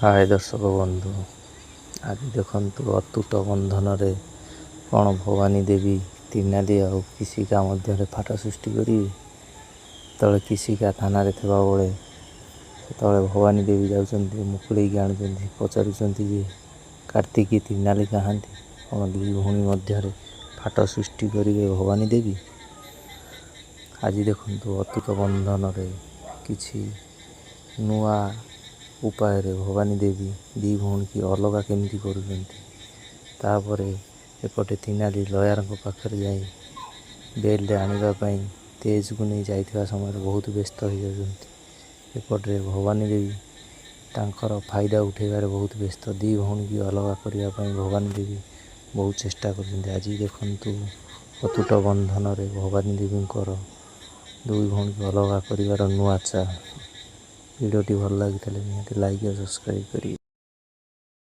हाय दर्शक बंधु आज देखु अतुट बंधन कौन भवानी देवी तीनाली आ किसिका मध्य फाट सृष्टि करी तले किसिका थाना थिबा बेले तले भवानी देवी जाऊँ मुकुल की आणुं पचारुंट जे कार्तिकी तीनाली कहांती कौन दी भूमि मध्य फाट सृष्टि करेंगे भवानी देवी। आज देखु अतुट बंधन किछि नुआ उपाय भवानी देवी दी भौणी की अलग केमती कर एपटे तीनाली लयार पाखे जा बेल आने तेज को नहीं जाइवा समय बहुत व्यस्त हो जापटे भवानी देवी तांकर फायदा उठेबार बहुत व्यस्त दी भौणी की अलग करने भवानी देवी बहुत चेष्टा कर। आज देखु अतुट बंधन भवानी देवी दुई भौणी की अलग कर नुआ चा वीडियोटी भल लगी निहाती लाइक और सब्सक्राइब करिए।